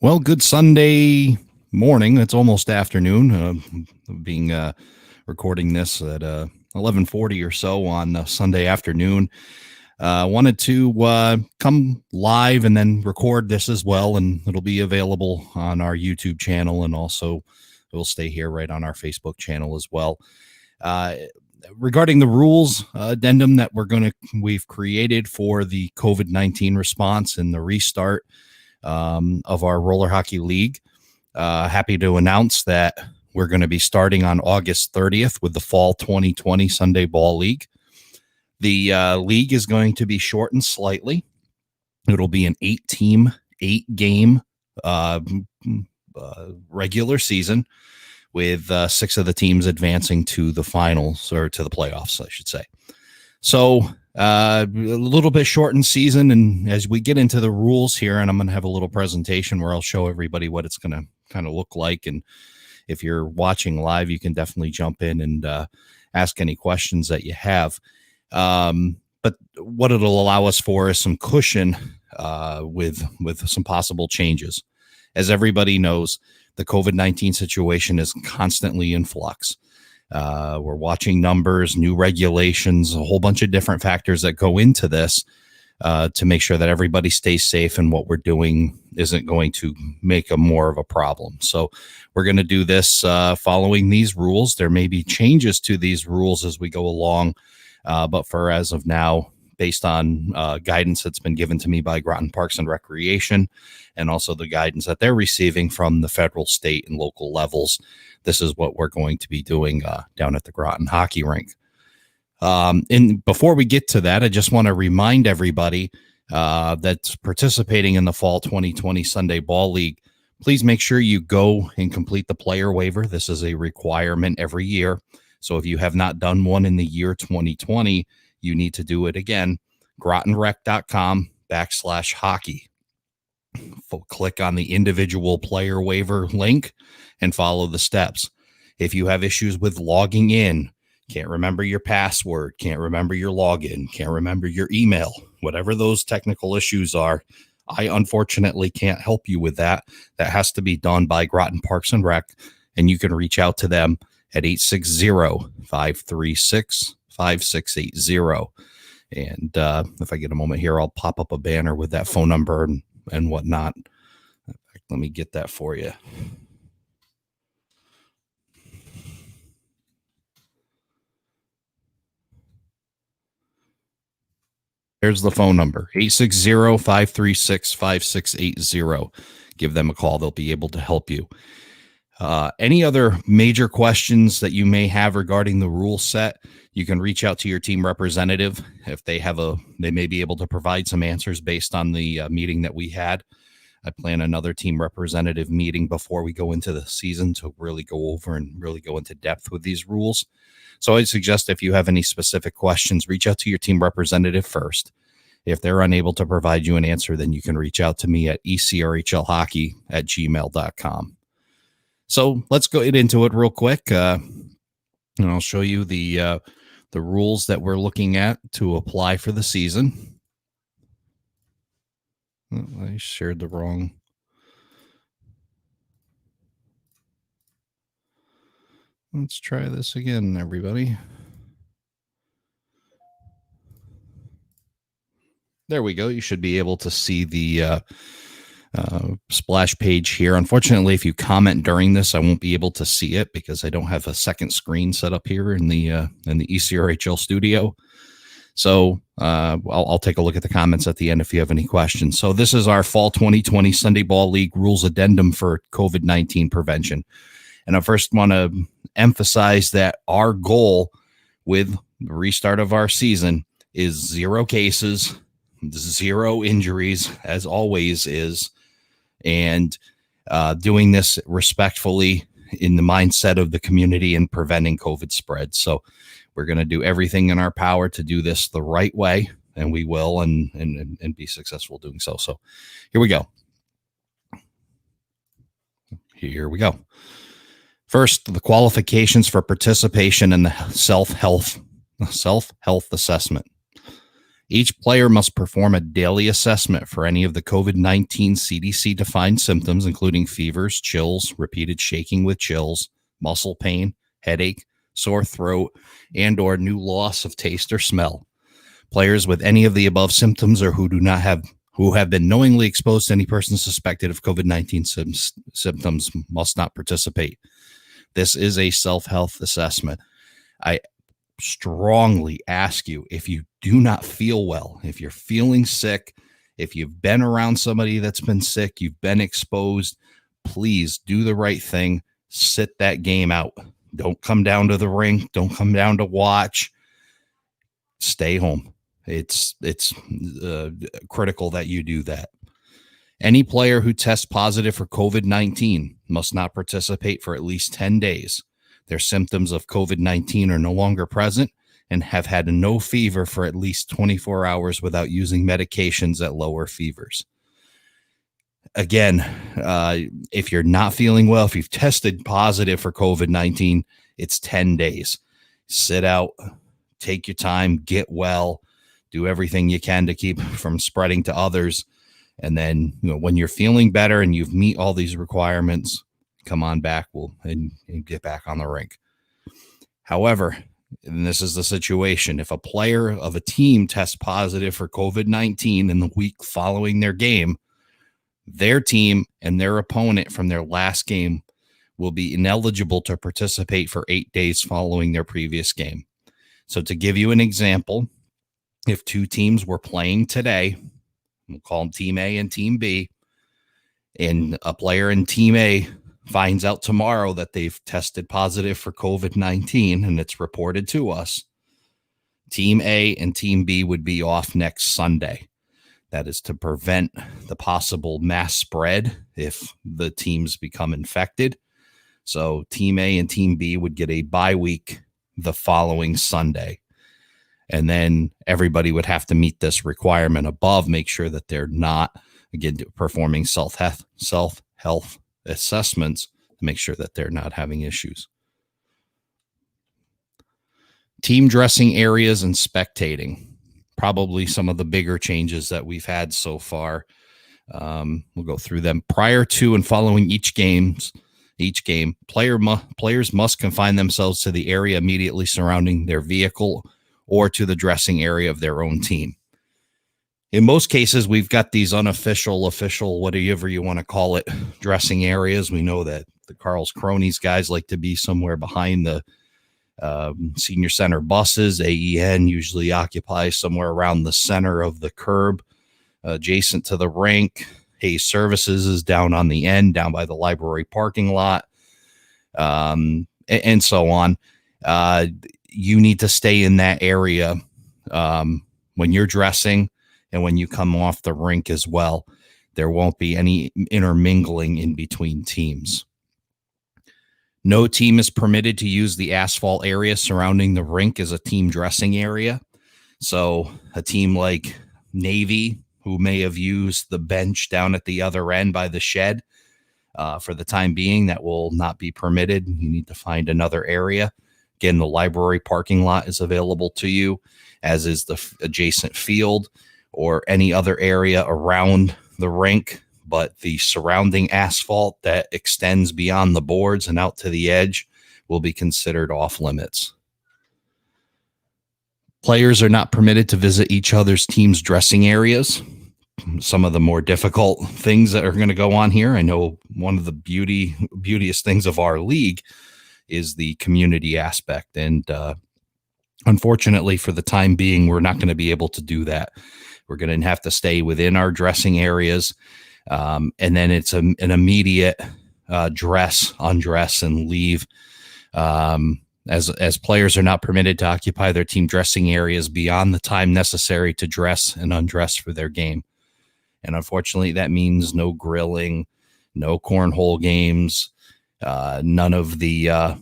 Well, good Sunday morning. It's almost afternoon. Being recording this at 11:40 or so on Sunday afternoon. Wanted to come live and then record this as well, and it'll be available on our YouTube channel, and also it will stay here right on our Facebook channel as well. Regarding the rules addendum that we've created for the COVID-19 response and the restart of our roller hockey league. Happy to announce that we're going to be starting on August 30th with the fall 2020 Sunday Ball League. The league is going to be shortened slightly. It'll be an 8-team, 8-game regular season with 6 of the teams advancing to the finals, or to the playoffs, I should say. So a little bit shortened season, and as we get into the rules here, and I'm going to have a little presentation where I'll show everybody what it's going to kind of look like, and if you're watching live, you can definitely jump in and ask any questions that you have. But what it'll allow us for is some cushion with some possible changes. As everybody knows, the COVID-19 situation is constantly in flux. We're watching numbers, new regulations, a whole bunch of different factors that go into this to make sure that everybody stays safe and what we're doing isn't going to make more of a problem. So we're going to do this following these rules. There may be changes to these rules as we go along, but for as of now, based on guidance that's been given to me by Groton Parks and Recreation, and also the guidance that they're receiving from the federal, state, and local levels, this is what we're going to be doing down at the Groton Hockey Rink. And before we get to that, I just want to remind everybody that's participating in the Fall 2020 Sunday Ball League, please make sure you go and complete the player waiver. This is a requirement every year. So if you have not done one in the year 2020, you need to do it again. grotonrec.com/hockey. Click on the individual player waiver link and follow the steps. If you have issues with logging in, can't remember your password, can't remember your login, can't remember your email, whatever those technical issues are, I unfortunately can't help you with that. That has to be done by Groton Parks and Rec, and you can reach out to them at 860-536-5680. And if I get a moment here, I'll pop up a banner with that phone number and whatnot. In fact, let me get that for you. There's the phone number, 860-536-5680. Give them a call. They'll be able to help you. Any other major questions that you may have regarding the rule set, you can reach out to your team representative. If they may be able to provide some answers based on the meeting that we had. I plan another team representative meeting before we go into the season to really go over and really go into depth with these rules. So I suggest if you have any specific questions, reach out to your team representative first. If they're unable to provide you an answer, then you can reach out to me at ecrhlhockey@gmail.com. So let's go into it real quick, and I'll show you the rules that we're looking at to apply for the season. Oh, I shared the wrong. Let's try this again, everybody. There we go. You should be able to see the splash page here. Unfortunately, if you comment during this, I won't be able to see it because I don't have a second screen set up here in the ECRHL studio. So I'll take a look at the comments at the end if you have any questions. So this is our Fall 2020 Sunday Ball League rules addendum for COVID-19 prevention. And I first want to emphasize that our goal with the restart of our season is 0 cases, 0 injuries, as always is, and doing this respectfully in the mindset of the community and preventing COVID spread. So we're going to do everything in our power to do this the right way, and we will, and be successful doing so. So here we go. Here we go. First, the qualifications for participation in the self-health assessment. Each player must perform a daily assessment for any of the COVID-19 CDC-defined symptoms, including fevers, chills, repeated shaking with chills, muscle pain, headache, sore throat, and/or new loss of taste or smell. Players with any of the above symptoms or who have been knowingly exposed to any person suspected of COVID-19 symptoms must not participate. This is a self-health assessment. I strongly ask you, if you do not feel well, if you're feeling sick, if you've been around somebody that's been sick, you've been exposed, please do the right thing. Sit that game out. Don't come down to the rink. Don't come down to watch. Stay home. It's critical that you do that. Any player who tests positive for COVID-19 must not participate for at least 10 days. Their symptoms of COVID-19 are no longer present and have had no fever for at least 24 hours without using medications that lower fevers. Again, if you're not feeling well, if you've tested positive for COVID-19, it's 10 days. Sit out, take your time, get well, do everything you can to keep from spreading to others. And then, when you're feeling better and you've met all these requirements, come on back and get back on the rink. However, and this is the situation, if a player of a team tests positive for COVID-19 in the week following their game, their team and their opponent from their last game will be ineligible to participate for 8 days following their previous game. So to give you an example, if two teams were playing today, we'll call them Team A and Team B, and a player in Team A finds out tomorrow that they've tested positive for COVID-19 and it's reported to us, Team A and Team B would be off next Sunday. That is to prevent the possible mass spread if the teams become infected. So Team A and Team B would get a bye week the following Sunday. And then everybody would have to meet this requirement above, make sure that they're not, again, performing self-health assessments to make sure that they're not having issues. Team dressing areas and spectating. Probably some of the bigger changes that we've had so far. We'll go through them. Prior to and following each game, players must confine themselves to the area immediately surrounding their vehicle or to the dressing area of their own team. In most cases, we've got these unofficial, official, whatever you want to call it, dressing areas. We know that the Carl's Cronies guys like to be somewhere behind the senior center buses. AEN usually occupies somewhere around the center of the curb, adjacent to the rink. Hayes Services is down on the end, down by the library parking lot, and so on. You need to stay in that area when you're dressing and when you come off the rink as well. There won't be any intermingling in between teams. No team is permitted to use the asphalt area surrounding the rink as a team dressing area. So a team like Navy, who may have used the bench down at the other end by the shed, for the time being, that will not be permitted. You need to find another area. Again, the library parking lot is available to you, as is the adjacent field or any other area around the rink. But the surrounding asphalt that extends beyond the boards and out to the edge will be considered off limits. Players are not permitted to visit each other's team's dressing areas. Some of the more difficult things that are going to go on here. I know one of the beauteous things of our league is the community aspect. And unfortunately, for the time being, we're not going to be able to do that. We're going to have to stay within our dressing areas. And then it's an immediate dress, undress, and leave. As players are not permitted to occupy their team dressing areas beyond the time necessary to dress and undress for their game. And unfortunately, that means no grilling, no cornhole games, none of the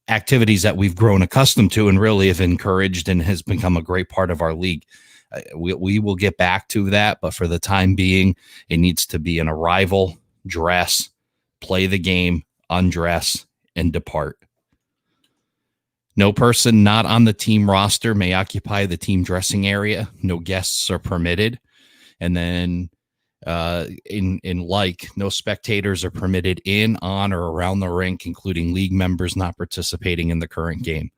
activities that we've grown accustomed to and really have encouraged and has become a great part of our league. We will get back to that, but for the time being, it needs to be an arrival, dress, play the game, undress, and depart. No person not on the team roster may occupy the team dressing area. No guests are permitted. And then no spectators are permitted in, on, or around the rink, including league members not participating in the current game.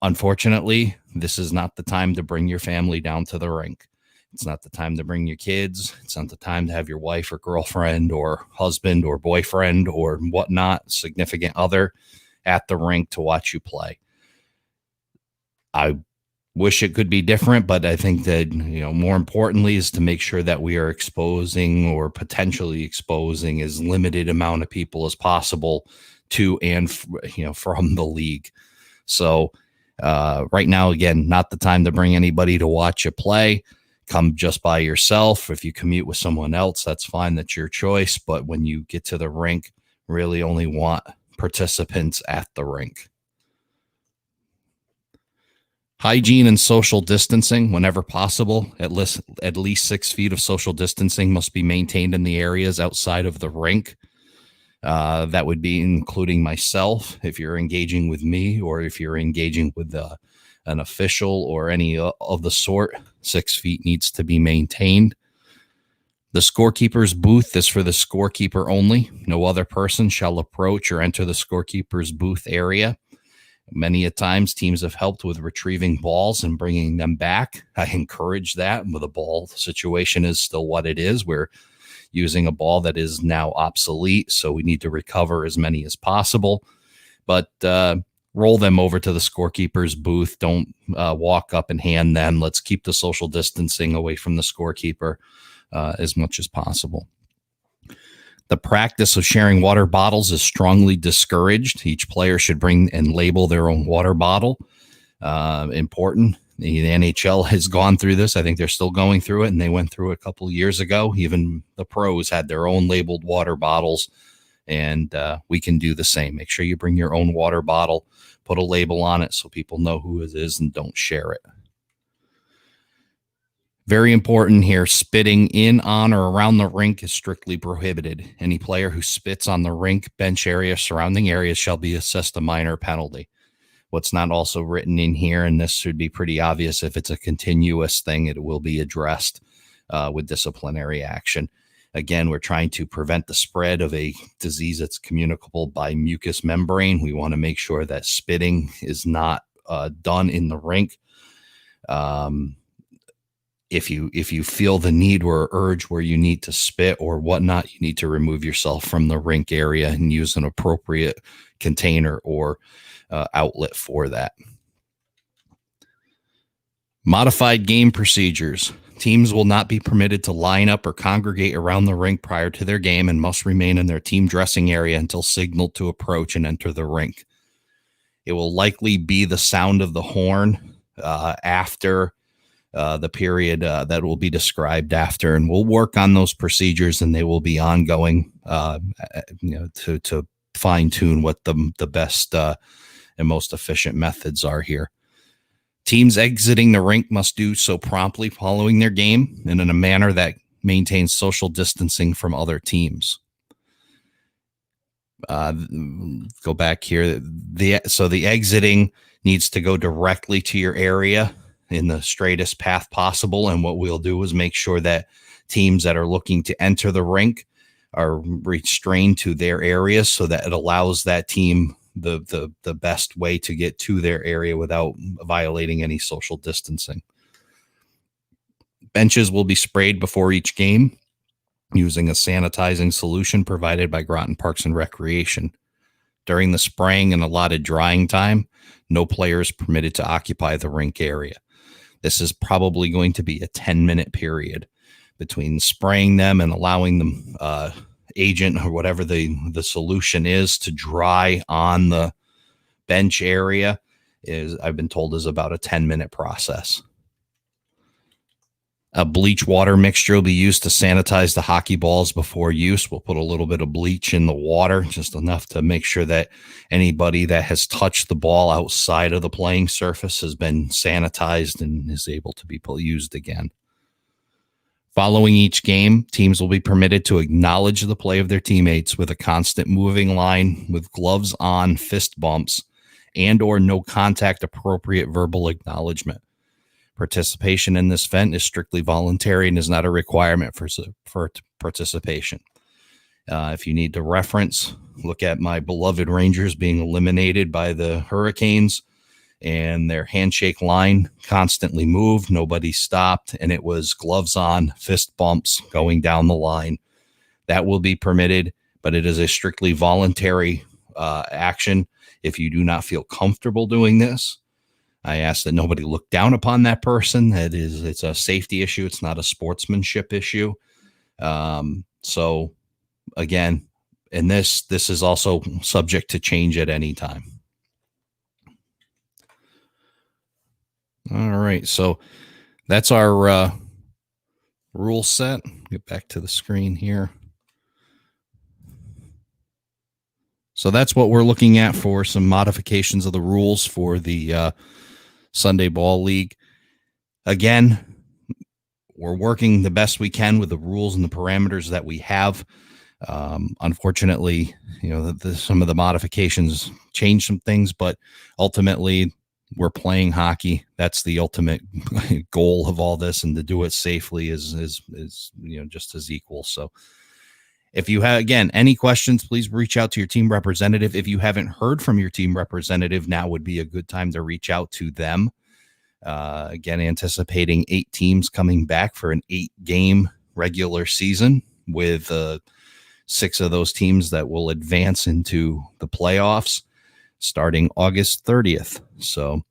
Unfortunately, this is not the time to bring your family down to the rink. It's not the time to bring your kids. It's not the time to have your wife or girlfriend or husband or boyfriend or whatnot, significant other, at the rink to watch you play. I wish it could be different, but I think that, more importantly is to make sure that we are exposing or potentially exposing as limited amount of people as possible to and, from the league. So right now, again, not the time to bring anybody to watch you play. Come just by yourself. If you commute with someone else, that's fine. That's your choice. But when you get to the rink, really only want participants at the rink. Hygiene and social distancing, whenever possible, at least 6 feet of social distancing must be maintained in the areas outside of the rink. That would be including myself, if you're engaging with me, or if you're engaging with an official or any of the sort. 6 feet needs to be maintained. The scorekeeper's booth is for the scorekeeper only. No other person shall approach or enter the scorekeeper's booth area. Many a times teams have helped with retrieving balls and bringing them back. I encourage that. With the ball situation is still what it is. We're using a ball that is now obsolete, so we need to recover as many as possible. But roll them over to the scorekeeper's booth. Don't walk up and hand them. Let's keep the social distancing away from the scorekeeper as much as possible. The practice of sharing water bottles is strongly discouraged. Each player should bring and label their own water bottle. Important. The NHL has gone through this. I think they're still going through it, and they went through it a couple of years ago. Even the pros had their own labeled water bottles, and we can do the same. Make sure you bring your own water bottle, put a label on it so people know who it is, and don't share it. Very important here, spitting in, on, or around the rink is strictly prohibited. Any player who spits on the rink, bench area, surrounding areas shall be assessed a minor penalty. What's not also written in here, and this should be pretty obvious, if it's a continuous thing, it will be addressed with disciplinary action. Again, we're trying to prevent the spread of a disease that's communicable by mucous membrane. We want to make sure that spitting is not done in the rink. If you feel the need or urge where you need to spit or whatnot, you need to remove yourself from the rink area and use an appropriate container or outlet for that. Modified game procedures. Teams will not be permitted to line up or congregate around the rink prior to their game and must remain in their team dressing area until signaled to approach and enter the rink. It will likely be the sound of the horn after the period that will be described after, and we'll work on those procedures, and they will be ongoing to fine tune what the best and most efficient methods are here. Teams exiting the rink must do so promptly following their game and in a manner that maintains social distancing from other teams. Go back here. The exiting needs to go directly to your area in the straightest path possible. And what we'll do is make sure that teams that are looking to enter the rink are restrained to their areas so that it allows that team the best way to get to their area without violating any social distancing. Benches will be sprayed before each game using a sanitizing solution provided by Groton Parks and Recreation. During the spraying and allotted drying time, no player is permitted to occupy the rink area. This is probably going to be a 10-minute period between spraying them and allowing them agent or whatever the solution is to dry on the bench area is, I've been told, is about a 10-minute process. A bleach water mixture will be used to sanitize the hockey balls before use. We'll put a little bit of bleach in the water, just enough to make sure that anybody that has touched the ball outside of the playing surface has been sanitized and is able to be used again. Following each game, teams will be permitted to acknowledge the play of their teammates with a constant moving line with gloves on, fist bumps, and or no contact appropriate verbal acknowledgement. Participation in this event is strictly voluntary and is not a requirement for participation. If you need to reference, look at my beloved Rangers being eliminated by the Hurricanes, and their handshake line constantly moved. Nobody stopped, and it was gloves on, fist bumps going down the line. That will be permitted, but it is a strictly voluntary action. If you do not feel comfortable doing this, I ask that nobody look down upon that person. It's a safety issue. It's not a sportsmanship issue. So again, and this is also subject to change at any time. All right, so that's our rule set. Get back to the screen here. So that's what we're looking at for some modifications of the rules for the Sunday Ball League. Again, we're working the best we can with the rules and the parameters that we have. Unfortunately, some of the modifications change some things, but ultimately we're playing hockey. That's the ultimate goal of all this, and to do it safely is just as equal. So if you have, again, any questions, please reach out to your team representative. If you haven't heard from your team representative, now would be a good time to reach out to them. Again, anticipating 8 teams coming back for an 8-game regular season with 6 of those teams that will advance into the playoffs starting August 30th. So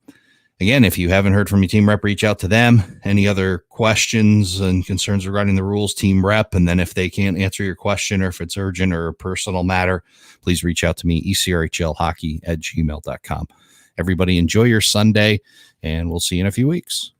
again, if you haven't heard from your team rep, reach out to them. Any other questions and concerns regarding the rules, team rep, and then if they can't answer your question or if it's urgent or a personal matter, please reach out to me, ecrhlhockey@gmail.com. Everybody enjoy your Sunday, and we'll see you in a few weeks.